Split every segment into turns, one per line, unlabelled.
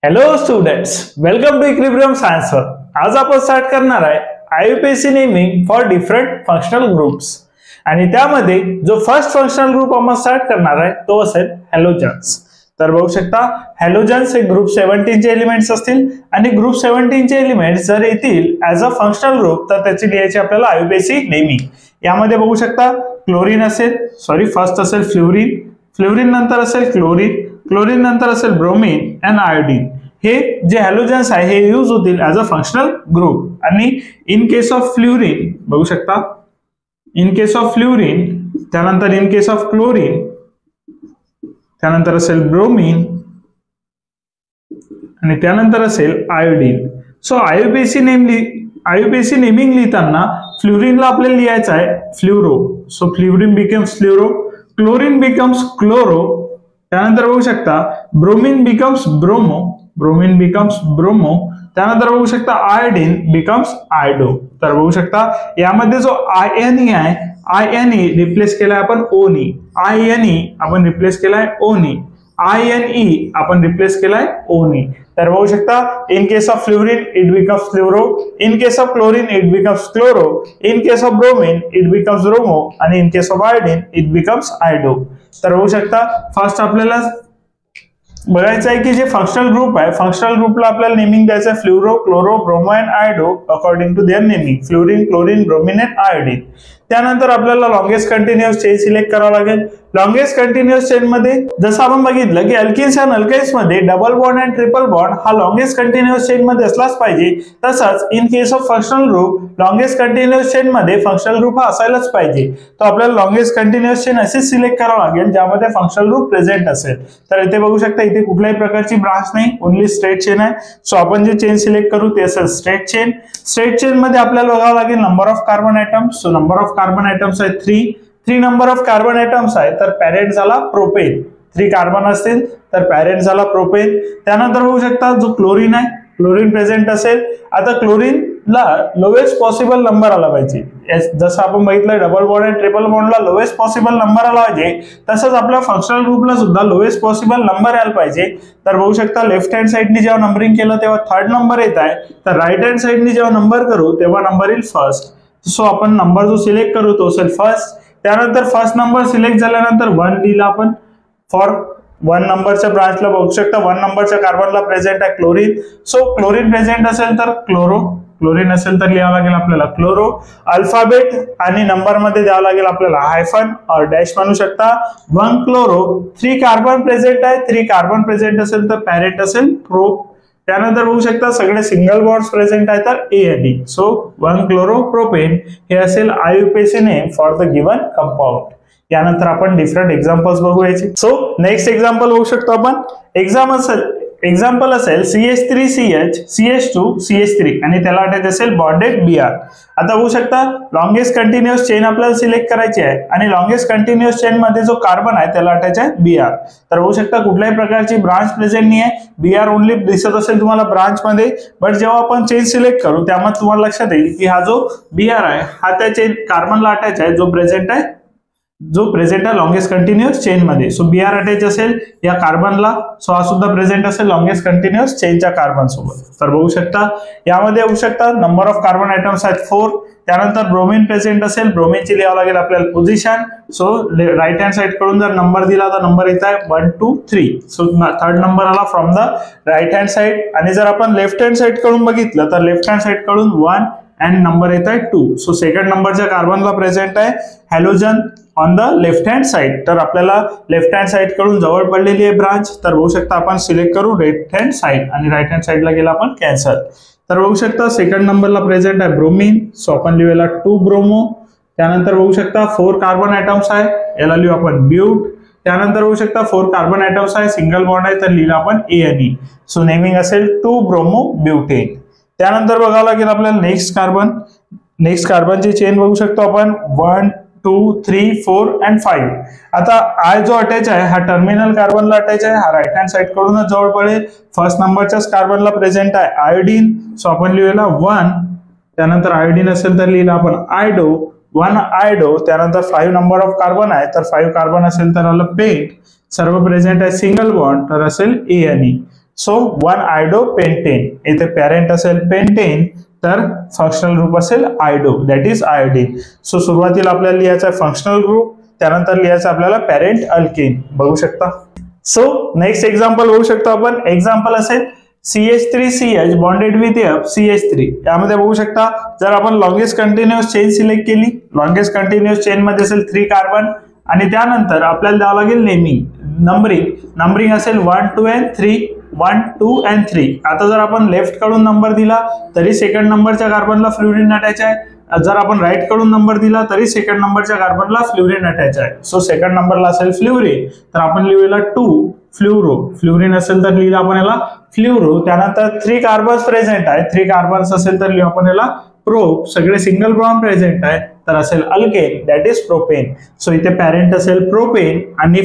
Hello students, welcome to Equilibrium Science वर. आज आपण स्टार्ट करणार आहे IUPAC naming for different functional groups आणि त्यामध्ये जो फर्स्ट फंक्शनल ग्रुप आपण स्टार्ट करणार आहे तो असेल हॅलोजन्स. तर बघू शकता हॅलोजन्स हे ग्रुप 17 चे एलिमेंट्स असतील आणि ग्रुप 17 चे एलिमेंट्स जर येतील ऍज अ फंक्शनल ग्रुप तर त्याची लिहायची आपल्याला आययुपीएसी नेमिंग. यामध्ये बघू शकता क्लोरीन असेल, फर्स्ट असेल फ्लोरीन, फ्लोरीन नंतर असेल क्लोरीन, क्लोरीन नंतर असेल ब्रोमीन अँड आयोडीन. हे जे हॅलोजन्स आहे हे यूज होतील ऍज अ फंक्शनल ग्रुप. आणि इन केस ऑफ फ्लोरीन बघू शकता, इन केस ऑफ फ्लोरीन, त्यानंतर इन केस ऑफ क्लोरीन, त्यानंतर असेल ब्रोमीन आणि त्यानंतर असेल आयोडीन. सो आययुपीएसी नेमिंग लिहिताना फ्लोरीनला आपल्याला लिहायचं आहे फ्लोरो. सो फ्लोरीन बिकम्स फ्लोरो, क्लोरीन बिकम्स क्लोरो, त्यानंतर बघू शकता bromine becomes bromo, bromine becomes bromo, त्यानंतर बघू शकता आयोडीन बिकम्स आयडो. तर बघू शकता यामध्ये जो आयएनई आहे, आयएनई रिप्लेस केलाय आपण ओनी, आयएनई आपण रिप्लेस केलाय ओनी, आयएनई आपण रिप्लेस केलाय ओनी. तर बघू शकता in case of fluorine it becomes fluoro, in case of chlorine it becomes chloro, in case of bromine it becomes bromo आणि in case of iodine it becomes iodo. तर बघू शकता फर्स्ट आपल्याला बघायचं आहे की जे फंक्शनल ग्रुप आहे, फंक्शनल ग्रुपला आपल्याला नेमिंग द्यायचं आहे fluoro, chloro, bromo and iodo according to their naming, fluorine, chlorine, bromine and iodine. त्यानंतर आपल्याला लॉंगेस्ट कंटिन्युअस चेन सिलेक्ट करावं लागेल. लॉंगेस्ट कंटिन्युअस चेन मध्ये जसं आपण बघितलं की अल्किन्स आणि अल्काइन्स मध्ये double bond and triple bond हा लॉंगेस्ट कंटिन्युअस चेन मध्ये असलाच पाहिजे. तसंच in case of functional group longest continuous chain मध्ये फंक्शनल ग्रुप हा असायलाच पाहिजे. तर आपल्याला लॉंगेस्ट कंटिन्युअस चेन असेच सिलेक्ट करावं लागेल ज्यामध्ये फंक्शनल ग्रुप प्रेझेंट असेल. तर इथे बघू शकता इथे कुठल्याही प्रकारची ब्रांच नाही, ओनली स्ट्रेट चेन आहे. सो आपण जे चेन सिलेक्ट करू ते असेल स्ट्रेट चेन. स्ट्रेट चेन मध्ये आपल्याला बघावं लागेल number of carbon items. So number of carbon items आहे 3 नंबर ऑफ कार्बन आयटम्स आहे तर पॅरेंट झाला प्रोपेन, 3 कार्बन असतील तर पॅरेंट झाला प्रोपेन. त्यानंतर बघू शकता जो क्लोरीन आहे, क्लोरीन प्रेझेंट असेल. आता क्लोरीनला लोएस्ट पॉसिबल नंबर आला पाहिजे. जसं आपण बघितलं डबल बॉन्ड आणि ट्रिपल बॉन्डला लोएस्ट पॉसिबल नंबर आला पाहिजे, तसंच आपल्या फंक्शनल ग्रुपला सुद्धा लोएस्ट पॉसिबल नंबर यायला पाहिजे. तर बघू शकता लेफ्ट हँड साइडनी जेव्हा नंबरिंग केलं तेव्हा 3rd नंबर येत आहे, तर राईट हँड साइडनी जेव्हा नंबर करू तेव्हा नंबर येईल फर्स्ट. सो आपण नंबर जो सिलेक्ट करू तो असेल फर्स्ट. त्यानंतर फर्स्ट नंबर सिलेक्ट झाल्यानंतर 1 लिहिला आपण फॉर 1 नंबरच्या ब्रांचला. बघू शकता 1 नंबरच्या कार्बनला प्रेझेंट आहे क्लोरीन. सो क्लोरीन प्रेझेंट असेल तर क्लोरो, क्लोरीन असेल तर लिहावं लागेल आपल्याला क्लोरो. अल्फाबेट आणि नंबर मध्ये द्यावं लागेल आपल्याला हायफन और डॅश म्हणू शकता. 1 क्लोरो, 3 कार्बन प्रेझेंट आहे, 3 कार्बन प्रेझेंट असेल तर पॅरेंट असेल प्रो. त्यानंतर बघू शकता सगळे सिंगल बॉन्ड्स प्रेझेंट आहेत तर ए आणि डी. सो 1 क्लोरो प्रोपेन हे असेल IUPAC name for the given compound. यानंतर आपण डिफरंट एक्झाम्पल्स बघू याचे. सो नेक्स्ट एक्झाम्पल बघू शकतो आपण. एक्झाम्पल असेल CH3CH, CH2, CH3 आणि त्याला अटॅच असेल बॉन्डेड Br. आता बघू शकता लॉंगेस्ट कंटिन्युअस चेन आपल्याला सिलेक्ट करायची आहे आणि लॉंगेस्ट कंटिन्युअस चेन मध्ये जो कार्बन आहे त्याला अटॅच आहे Br. तर बघू शकता कुठल्याही प्रकारची ब्रांच प्रेझेंट नाही आहे, Br ओनली दिसत असेल तुम्हाला ब्रांच मध्ये. बट जेव्हा आपण चेन सिलेक्ट करू त्यामध्ये तुम्हाला लक्षात येईल की हा जो Br आहे हा त्या चेन कार्बनला अटॅच आहे जो प्रेझेंट आहे लॉंगेस्ट कंटिन्युअस चेन मध्ये. सो Br अटॅच असेल या कार्बनला, सो हा सुद्धा प्रेझेंट असेल लॉंगेस्ट कंटिन्युअस चेनच्या कार्बन सोबत. तर बघू शकता यामध्ये बघू शकता नंबर ऑफ कार्बन आयटम्स आहेत 4. त्यानंतर ब्रोमीन प्रेझेंट असेल, ब्रोमीनची लिहावं लागेल आपल्याला position. So right hand side कडून जर नंबर दिला तर नंबर येत आहे 1 2 3. सो 3rd नंबर आला from the right hand side. आणि जर आपण लेफ्ट हँड साइड कडून बघितलं तर लेफ्ट हँड साइड कडून 1 अँड नंबर येत आहे 2. सो 2nd नंबरच्या कार्बनला प्रेझेंट आहे halogen on the left hand side. तर आपल्याला लेफ्ट हँड साइड कडून जवळ पडलेली आहे ब्रांच. तर बघू शकता आपण सिलेक्ट करू लेफ्ट हँड साइड आणि राईट हँड साइडला गेला आपण कॅन्सल. तर बघू शकता 2nd नंबरला प्रेझेंट आहे ब्रोमीन. सो आपण लिहूया 2 ब्रोमो. त्यानंतर बघू शकता 4 कार्बन आयटम्स आहे, याला लिहू आपण ब्यूट. त्यानंतर बघू शकता 4 कार्बन आयटम्स आहे, सिंगल बॉन्ड आहे तर लिहिला आपण ए आणि. सो नेमिंग असेल 2 ब्रोमो ब्युटेन. त्यानंतर बघावं लागेल आपल्याला नेक्स्ट कार्बनची चेन बघू शकतो आपण 1 2 3 4 अँड 5. आता आय जो अटॅच आहे हा टर्मिनल कार्बनला अटॅच आहे, हा राईट हँड साइड कडूनच जवळ पडेल. फर्स्ट नंबरच्याच कार्बनला प्रेझेंट आहे आयोडीन. सो आपण लिहिला 1. त्यानंतर आयोडीन असेल तर लिहिला आपण आयडो. 1 आयडो. त्यानंतर 5 नंबर ऑफ कार्बन आहे तर 5 कार्बन असेल तर आलं पेंट. सर्व प्रेझेंट आहे सिंगल बॉन्ड तर असेल ए आणि. सो 1 आयडो पेंटेन, इथे पॅरेंट असेल पेंटेन तर फंक्शनल ग्रुप असेल आयडो, दॅट इज आयोडीन. सो सुरुवातीला आपल्याला लिहायचा आहे फंक्शनल ग्रुप, त्यानंतर लिहायचं आपल्याला पॅरेंट अल्केन. बघू शकता. सो नेक्स्ट एक्झाम्पल बघू शकतो आपण. एक्झाम्पल असेल CH3CH बॉन्डेड विथ CH3. यामध्ये बघू शकता जर आपण लॉंगेस्ट कंटिन्युअस चेन सिलेक्ट केली, लॉंगेस्ट कंटिन्युअस चेन मध्ये असेल 3 कार्बन आणि त्यानंतर आपल्याला द्यावं लागेल नंबरिंग असेल 1 2 and 3, 1 2 and 3. आता जर आपण लेफ्ट कडून नंबर दिला तरी सेकंड नंबरच्या कार्बनला फ्लोरीन अटॅच आहे, जर आपण राईट कडून नंबर दिला तरी सेकंड नंबरच्या कार्बनला फ्लोरीन अटॅच आहे. सो सेकंड नंबरला असेल फ्लोरीन तर आपण लिहूया 2 फ्लोरो, फ्लोरीन असेल तर लिहिलं आपण याला फ्लोरो. त्यानंतर 3 कार्बन्स प्रेझेंट आहे, 3 कार्बन्स असेल तर लिहू आपण याला प्रो, सगळे सिंगल बॉन्ड प्रेझेंट आहे तर असेल alkane, that is propane. So इथे पॅरेंट असेल प्रोपेन आणि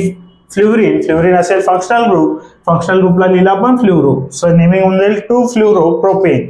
फ्लोरीन असेल फंक्शनल ग्रुपला लिहिला आपण फ्लोरो. सो नेमिंग होऊन जाईल 2 फ्लोरो प्रोपेन.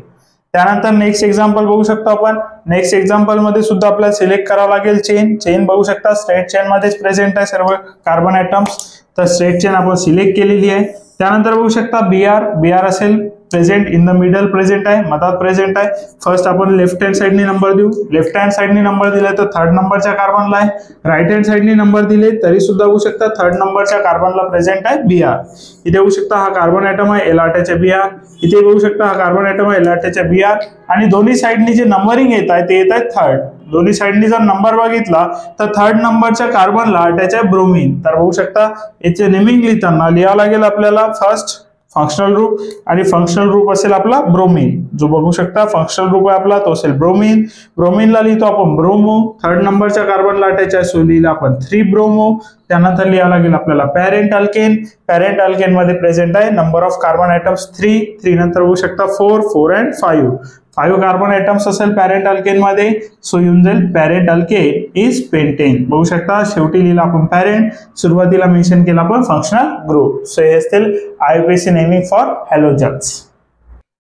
त्यानंतर नेक्स्ट एक्झाम्पल बघू शकतो आपण. नेक्स्ट एक्झाम्पल मध्ये सुद्धा आपल्याला सिलेक्ट करावं लागेल चेन बघू शकता स्ट्रेट चेन मध्येच प्रेझेंट आहे सर्व कार्बन ॲटम्स, तर स्ट्रेट चेन आपण सिलेक्ट केलेली आहे. त्यानंतर बघू शकता बीआर असेल present in the middle present आहे, मधात प्रेझेंट आहे. फर्स्ट आपण लेफ्ट हँड साइडनी नंबर देऊ, लेफ्ट हँड साइडनी नंबर दिले तर 3rd नंबरच्या कार्बनला आहे, राईट हँड साइडनी नंबर दिले तरी सुद्धा बघू शकता 3rd नंबरच्या कार्बनला प्रेझेंट आहे बीआर. इथे बघू शकता हा कार्बन ॲटम आहे एल अटॅच आहे बीआर, इथे बघू शकता हा कार्बन ॲटम आहे एल अटॅच आहे बीआर आणि दोन्ही साइडनी जे नंबरिंग येत आहे ते येत आहे 3rd. दोन्ही साइडनी जर नंबर बघितला तर 3rd नंबरच्या कार्बनला अटॅच आहे ब्रोमीन. तर बघू शकता याचे नेमिंग लिहिताना लिहावं लागेल आपल्याला फर्स्ट फंक्शनल ग्रुप आणि फंक्शनल ग्रुप असेल आपला ब्रोमीन. जो बघू शकता फंक्शनल ग्रुप आहे आपला तो असेल ब्रोमीन. ब्रोमीनला लिहितो आपण ब्रोमो, 3rd नंबरच्या कार्बनला अटॅच आहे सो लिहिलं आपण 3 ब्रोमो. त्यानंतर लिहावं लागेल आपल्याला पॅरेंट अल्केन मध्ये प्रेझेंट आहे नंबर ऑफ कार्बन ॲटम्स 3 नंतर बघू शकता 4 and 5 कार्बन ॲटम्स असेल पॅरेंट अल्केन मध्ये सो येऊन जाईल पॅरेंट अल्केन इज पेंटेन. बघू शकता शेवटी लिहिला आपण पॅरेंट, सुरुवातीला मेन्शन केला आपण फंक्शनल ग्रुप. सो हे असतील IUPAC naming for halogens.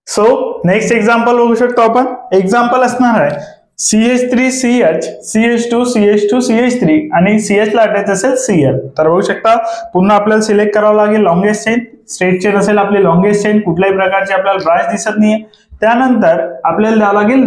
So next example बघू शकतो आपण. एक्झाम्पल असणार आहे CH3CH, CH2CH2CH3 आणि CH ला अटॅच असेल Cl. तर बघू शकता पुन्हा आपल्याला सिलेक्ट करावं लागेल लॉंगेस्ट चेन, स्ट्रेट चेन असेल आपली लॉंगेस्ट चेन, कुठल्याही प्रकारची आपल्याला ब्रांच दिसत नाहीये. त्यानंतर आपल्याला द्यावं लागेल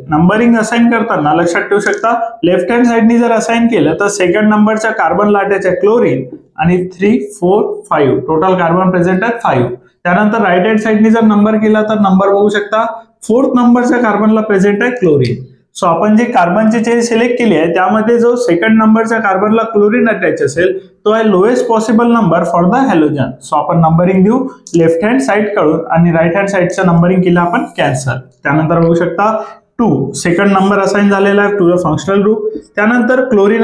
नंबरिंग असाइन करताना लक्षात ठेवू शकता लेफ्ट हँड साइडनी जर असाइन केलं तर सेकंड नंबरच्या कार्बनला अटॅच आहे क्लोरीन आणि 3 4 5 टोटल कार्बन प्रेझेंट आहेत 5. त्यानंतर राईट हँड साइडनी जर नंबर केला तर नंबर बघू शकता 4th नंबरच्या कार्बनला प्रेझेंट आहे क्लोरीन. सो आपण जे कार्बनची चेन सिलेक्ट केली आहे त्यामध्ये जो सेकंड नंबरच्या कार्बनला क्लोरीन अटॅच असेल तो आहे lowest possible number for the halogen. So आपण नंबरिंग देऊ लेफ्ट हँड साइड कडून आणि राईट हँड साइडचं नंबरिंग केलं आपण कॅन्सल. त्यानंतर बघू शकता 2 सेकंड नंबर असाइन झालेला आहे टू द फंक्शनल ग्रुप. त्यानंतर क्लोरीन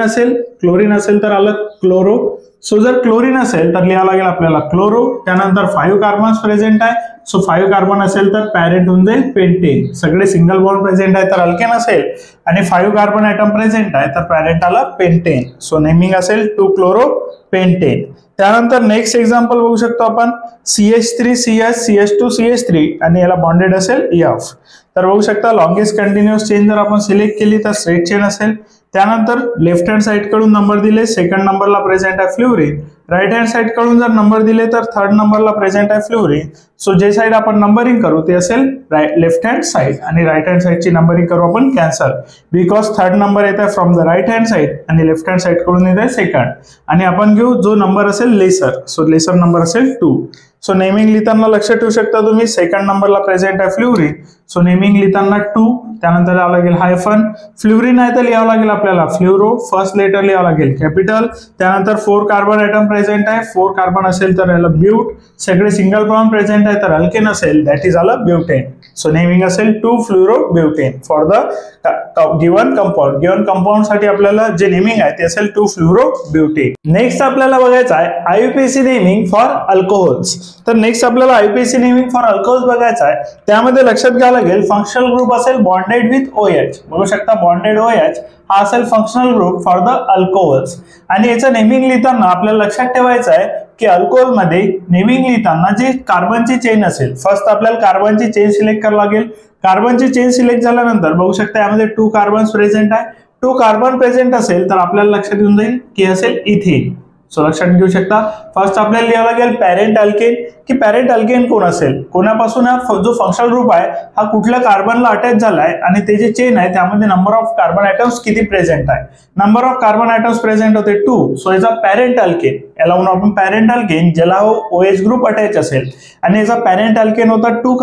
असेल तर आलं क्लोरो. सो जर क्लोरीन असेल तर लिहावं लागेल आपल्याला क्लोरो. त्यानंतर 5 कार्बन्स प्रेझेंट आहे सो 5 कार्बन असेल तर पॅरेंट होऊन जाईल पेंटेन. सगळे सिंगल बॉन्ड प्रेझेंट आहे तर अल्केन असेल आणि 5 कार्बन ॲटम प्रेझेंट आहे तर पॅरेंट आला पेंटेन. सो नेमिंग असेल 2 क्लोरो पेंटेन. त्यानंतर नेक्स्ट एक्झाम्पल बघू शकतो आपण CH3CH, CH2CH3 आणि याला बॉन्डेड असेल F. तर बघू शकता लॉंगेस्ट कंटिन्युअस चेन जर आपण सिलेक्ट केली तर स्ट्रेट चेन असेल. त्यानंतर लेफ्ट हँड साइड कडून नंबर दिले सेकंड नंबरला प्रेझेंट आहे फ्लोरीन, राईट हँड साइड कडून जर नंबर दिले तर 3rd नंबरला प्रेझेंट आहे फ्लोरीन. सो जे साइड आपण नंबरिंग करू ते असेल लेफ्ट हँड साइड आणि राईट हँड साइडची नंबरिंग करू आपण कॅन्सल बिकॉज 3rd नंबर येत आहे from the right hand side आणि लेफ्ट हँड साइड कडून येत आहे सेकंड आणि आपण घेऊ जो नंबर असेल लेसर. सो लेसर नंबर असेल 2. सो नेमिंग लिहिताना लक्षात ठेवू शकता तुम्ही सेकंड नंबरला प्रेझेंट आहे फ्लोरीन. सो नेमिंग लिहिताना 2 त्यानंतर लिहावं लागेल हायफन. फ्लोरीन आहे तर लिहावं लागेल आपल्याला फ्लोरो, फर्स्ट लेटर लिहावं लागेल कॅपिटल. त्यानंतर 4 कार्बन ॲटम प्रेझेंट आहे, 4 कार्बन असेल तर याला ब्यूट, सगळे सिंगल बॉन्ड प्रेझेंट आहे तर अल्केन असेल दॅट इज आलं ब्युटेन. सो नेमिंग असेल 2 fluoro butane for the given compound साठी आपल्याला जे नेमिंग आहे ते असेल 2 फ्लोरो ब्युटेन. नेक्स्ट आपल्याला बघायचं आहे IUPAC नेमिंग फॉर अल्कोहोल्स. तर नेक्स्ट आपल्याला IUPAC नेमिंग फॉर अल्कोहोल्स बघायचं आहे. त्यामध्ये लक्षात घ्यावं लागेल फंक्शनल ग्रुप असेल बॉन्डेड विथ OH. बघू शकता बॉन्डेड OH हा असेल functional group for the alcohols आणि याचं नेमिंग लिहिताना आपल्याला लक्षात ठेवायचं आहे की अल्कोहोल मध्ये नेमिंग लिहिताना जे कार्बनची चेन असेल फर्स्ट आपल्याला कार्बनची चेन सिलेक्ट करावी लागेल. कार्बनची चेन सिलेक्ट झाल्यानंतर बघू शकता यामध्ये 2 कार्बन प्रेझेंट आहे. 2 कार्बन प्रेझेंट असेल तर आपल्याला लक्षात येऊन जाईल की असेल इथेन. सो लक्षात घेऊ शकता. फर्स्ट आपल्याला लिहावं लागेल पॅरेंट अल्केन, की पॅरेंट अल्केन कोण असेल, कोणापासून हा जो फंक्शनल ग्रुप आहे हा कुठल्या कार्बनला अटॅच झालाय आणि ते जे चेन आहे त्यामध्ये नंबर ऑफ कार्बन ॲटम्स किती प्रेझेंट आहे. Number of carbon atoms present होते 2. सो याचा पॅरेंट अल्केन, याला म्हणून आपण पॅरेंट अल्केन, ज्याला OH ग्रुप अटॅच असेल आणि याचा पॅरेंट अल्केन होता 2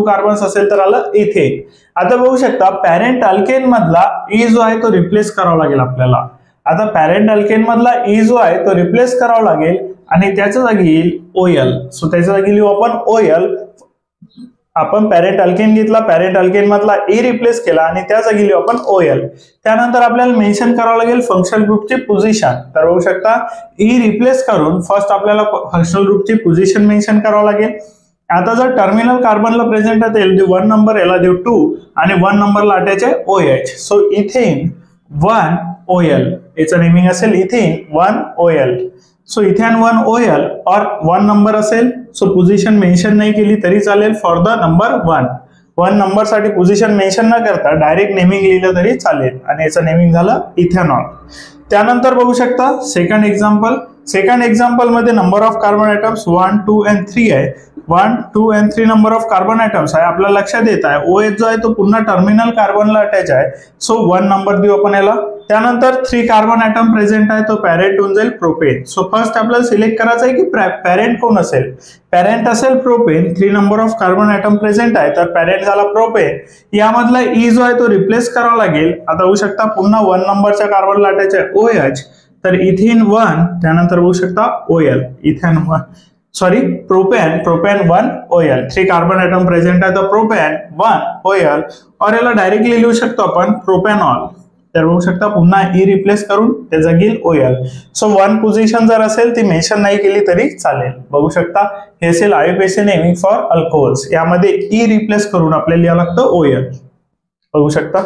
कार्बन्स असेल तर आलं इथेन. आता बघू शकता पॅरेंट अल्केन मधला E जो आहे तो रिप्लेस करावा लागेल आपल्याला. आता पॅरेंट अल्केन मधला E जो आहे तो रिप्लेस करावा लागेल आणि त्याच्या जागी येईल OL. सो त्याच्या जागी लिहू आपण OL. आपण पॅरेंट अल्केन घेतला, पॅरेंट अल्केन मधला E रिप्लेस केला आणि त्या जागी लिहू आपण OL. त्यानंतर आपल्याला मेन्शन करावं लागेल फंक्शनल ग्रुपची पोझिशन. तर बघू शकता E रिप्लेस करून फर्स्ट आपल्याला फंक्शनल ग्रुपची पोझिशन मेन्शन करावं लागेल. आता जर टर्मिनल कार्बनला प्रेझेंट आहे 1 नंबर, याला देऊ 2 आणि 1 नंबरला अटॅच आहे OH. सो इथेन 1 OL, याचं नेमिंग असेल ethane 1 OL. So ethane 1 OL और 1 नंबर असेल. सो पोझिशन मेन्शन नाही केली तरी चालेल फॉर द नंबर 1. 1 नंबर साठी पोझिशन मेन्शन न करता डायरेक्ट नेमिंग लिहिलं तरी चालेल आणि याचं नेमिंग झालं इथेनॉल. त्यानंतर बघू शकता सेकंड एक्झाम्पल मध्ये number of carbon atoms 1, 2 and 3 आहे. 1, 2 and 3 number of carbon atoms आहे. आपल्याला लक्षात येत आहे OH जो आहे तो पुन्हा टर्मिनल कार्बनला अटॅच आहे. सो 1 नंबर देऊ आपण याला. त्यानंतर 3 कार्बन ॲटम प्रेझेंट आहे, तो पॅरेंट होऊन जाईल प्रोपेन. सो फर्स्ट आपल्याला सिलेक्ट करायचं आहे की पॅरेंट कोण असेल. पॅरेंट असेल propane. 3 number of carbon atom present आहे तर पॅरेंट झाला प्रोपेन. यामधला E जो आहे तो रिप्लेस करावा लागेल. आता बघू शकता पुन्हा 1 नंबरच्या कार्बनला अटॅच आहे OH, तर इथेन 1, त्यानंतर बघू शकता OL, ethane 1 sorry propane 1 OL. 3 carbon atom present आहे तर प्रोपेन 1 OL और याला डायरेक्टली लिहू शकतो आपण प्रोपेनॉल. तर बघू शकता पुन्हा E रिप्लेस करून त्या जागी OL. सो 1 पोझिशन जर असेल ती मेन्शन नाही केली तरी चालेल. बघू शकता हे असेल IUPAC नेमिंग फॉर अल्कोहोल्स. यामध्ये E रिप्लेस करून आपल्याला लिहावं लागतं OL. बघू शकता.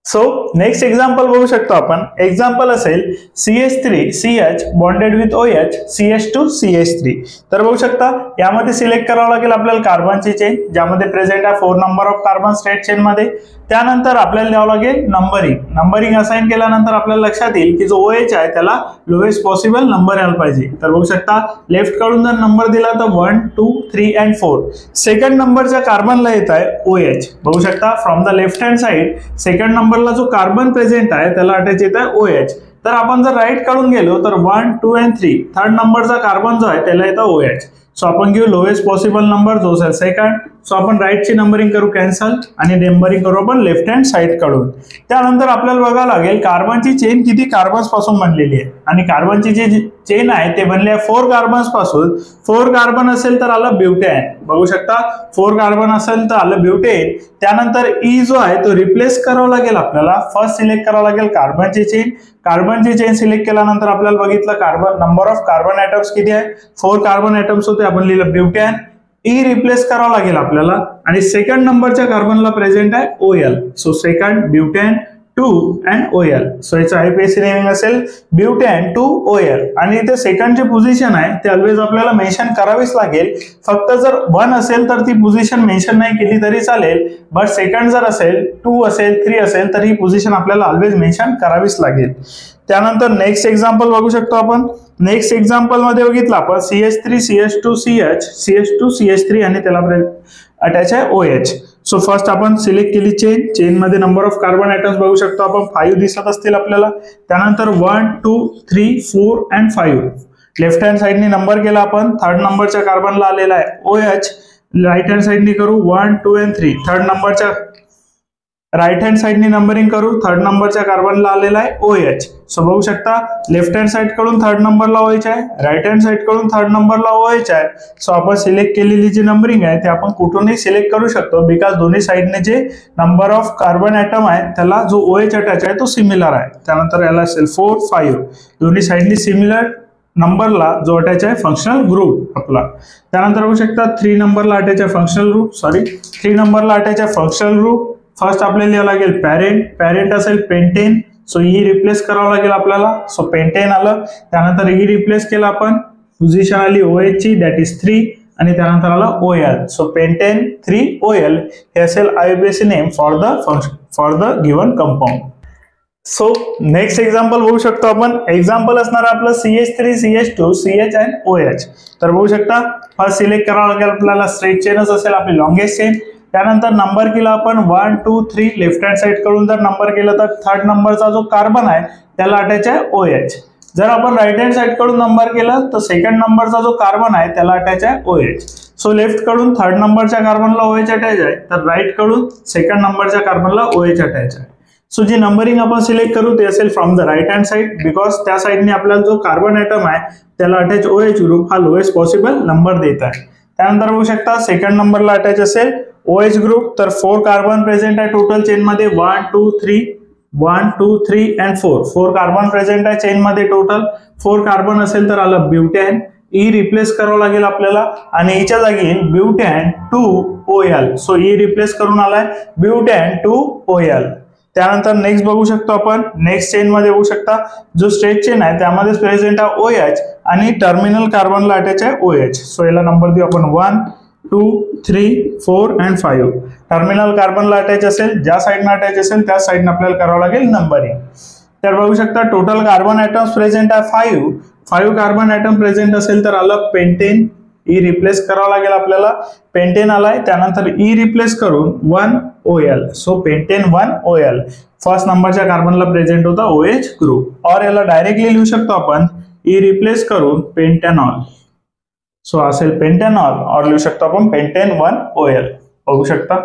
सो नेक्स्ट एक्झाम्पल बघू शकतो आपण. एक्झाम्पल असेल CH3CH bonded with OH CH2CH3. तर बघू शकता यामध्ये सिलेक्ट करावं लागेल आपल्याला कार्बनची चेन, ज्यामध्ये प्रेझेंट आहे 4 number of carbon straight chain मध्ये. त्यानंतर आपल्याला द्यावं लागेल नंबरिंग असाइन केल्यानंतर आपल्याला लक्षात येईल की जो OH आहे त्याला लोएस्ट पॉसिबल नंबर यायला पाहिजे. तर बघू शकता लेफ्ट कडून जर नंबर दिला तर 1, 2, 3 and 4. सेकंड नंबरच्या कार्बनला येत आहे OH. बघू शकता from the left hand side second नंबरला जो कार्बन प्रेझेंट आहे त्याला अटॅच येत आहे OH. तर आपण जर राईट कडून गेलो तर 1, 2 and 3 थर्ड नंबरचा कार्बन जो आहे त्याला येतं OH. सो आपण घेऊ लोएस्ट पॉसिबल नंबर जो असेल सेकंड. सो आपण राईटची नंबरिंग करू कॅन्सल आणि नंबरिंग करू आपण लेफ्ट हँड साइड कडून. त्यानंतर आपल्याला बघावं लागेल कार्बनची चेन किती कार्बन्स पासून बनलेली आहे आणि कार्बनची जी चेन आहे ते बनले आहे 4 कार्बन्स पासून. 4 कार्बन असेल तर आलं ब्युटेन. बघू शकता 4 कार्बन असेल तर आलं ब्युटेन. त्यानंतर E जो आहे तो रिप्लेस करावा लागेल आपल्याला. फर्स्ट सिलेक्ट करावं लागेल कार्बनची चेन सिलेक्ट केल्यानंतर आपल्याला बघितलं carbon number of carbon atoms किती आहे 4 कार्बन ॲटम्स होते, आपण लिहिलं ब्युटेन. E रिप्लेस करावं लागेल आपल्याला आणि सेकंड नंबरच्या कार्बनला प्रेझेंट आहे OL. So second butane 2 and OL. So याचं IUPAC नेमिंग असेल ब्युटेन 2 OL आणि इथे सेकंडची पोझिशन आहे ते ऑलवेज आपल्याला मेन्शन करावीच लागेल. फक्त जर 1 असेल तर ती पोझिशन मेन्शन नाही केली तरी चालेल, बट सेकंड जर असेल 2 असेल 3 असेल तर ही पोझिशन आपल्याला ऑलवेज मेन्शन करावीच लागेल. त्यानंतर नेक्स्ट एक्झाम्पल बघू शकतो आपण. नेक्स्ट एक्झाम्पल मध्ये बघितलं आपण CH3 CH2CH CH2CH3 आणि त्याला अटॅच आहे OH. सो फर्स्ट आपण सिलेक्ट केली चेन मध्ये नंबर ऑफ कार्बन ॲटम्स बघू शकतो आपण 5 दिसत असतील आपल्याला. त्यानंतर 1, 2, 3, 4 and 5 लेफ्ट हँड साइडनी नंबर केला आपण. थर्ड नंबरच्या कार्बनला आलेला आहे OH. राईट हँड साइडनी करू 1, 2 and 3. थर्ड नंबरच्या राईट हँड साइडनी नंबरिंग करू. थर्ड नंबरच्या कार्बनला आलेला आहे OH. सो बघू शकता लेफ्ट हँड साइड कडून थर्ड नंबरला OH आहे, राईट हँड साइड कडून थर्ड नंबरला OH आहे. सो आपण सिलेक्ट केलेली जी नंबरिंग आहे ते आपण कुठूनही सिलेक्ट करू शकतो बिकॉज दोन्ही साइडने जे नंबर ऑफ कार्बन ॲटम आहे त्याला जो OH अटॅच आहे तो सिमिलर आहे. त्यानंतर याला असेल 4, 5 दोन्ही साइडनी सिमिलर नंबरला जो अटॅच आहे फंक्शनल ग्रुप आपला. त्यानंतर बघू शकता 3 नंबरला अटॅच आहे फंक्शनल ग्रुप. फर्स्ट आपल्याला लिहावं लागेल पॅरेंट असेल पेंटेन. सो E रिप्लेस करावं लागेल आपल्याला. सो पेंटेन आलं. त्यानंतर E रिप्लेस केला आपण. पोझिशन आली OH ची दॅट इज 3 आणि त्यानंतर आला OL. सो पेंटेन 3 OL हे असेल IUPAC name for the given compound. So next example बघू शकतो आपण. एक्झाम्पल असणार आपलं CH3 CH2 CH and OH. तर बघू शकता फर्स्ट सिलेक्ट करावं लागेल आपल्याला, स्ट्रेट चेनच असेल आपली लॉंगेस्ट चेन. त्यानंतर नंबर केला आपण 1 2 3 लेफ्ट हँड साइड कडून जर नंबर केलं तर थर्ड नंबरचा जो कार्बन आहे त्याला अटॅच आहे OH. जर आपण राईट हँड साइड कडून नंबर केलं तर सेकंड नंबरचा जो कार्बन आहे त्याला अटॅच आहे OH. सो लेफ्ट कडून थर्ड नंबरच्या कार्बनला OH अटॅच आहे, तर राईट कडून सेकंड नंबरच्या कार्बनला OH अटॅच आहे. सो जी नंबरिंग आपण सिलेक्ट करू ते असेल from the right hand side, because त्या साइडने आपल्याला जो कार्बन ॲटम आहे त्याला अटॅच OH ग्रुप हा लोएस्ट पॉसिबल नंबर देत आहे. त्यानंतर बघू शकता सेकंड नंबरला अटॅच असेल OH ग्रुप. तर 4 कार्बन प्रेझेंट आहे टोटल चेन मध्ये, 1 2 3 अँड 4 कार्बन प्रेझेंट आहे चेन मध्ये टोटल. 4 कार्बन असेल तर आलं ब्युटॅन. ई रिप्लेस करावं लागेल आपल्याला आणि याच्या जागी ब्युटॅन 2OL. सो ई रिप्लेस करून आलाय ब्युटॅन 2OL. त्यानंतर नेक्स्ट बघू शकतो आपण, नेक्स्ट चेन मध्ये बघू शकता जो स्ट्रेट चेन आहे त्यामध्ये प्रेझेंट आहे OH आणि टर्मिनल कार्बनला अटॅच आहे OH. सो याला नंबर देऊ आपण 1 2 3 4 अँड 5. टर्मिनल कार्बनला अटॅच असेल, ज्या साईडनं अटॅच असेल त्या साईडनं आपल्याला करावं लागेल नंबरिंग. तर बघू शकता टोटल कार्बन ॲटम्स प्रेझेंट आहे 5 कार्बन ॲटम प्रेझेंट असेल तर आलं पेंटेन. ई रिप्लेस करावं लागेल आपल्याला, पेंटेन आलाय. त्यानंतर ई रिप्लेस करून 1OL. So pentane 1OL. First नंबरच्या कार्बनला प्रेझेंट होता OH ग्रुप. और याला डायरेक्टली लिहू शकतो आपण ई रिप्लेस करून पेंटॅनॉल. सो असेल पेंटॅनॉल, और लिहू शकतो आपण पेंटेन 1OL. बघू शकता.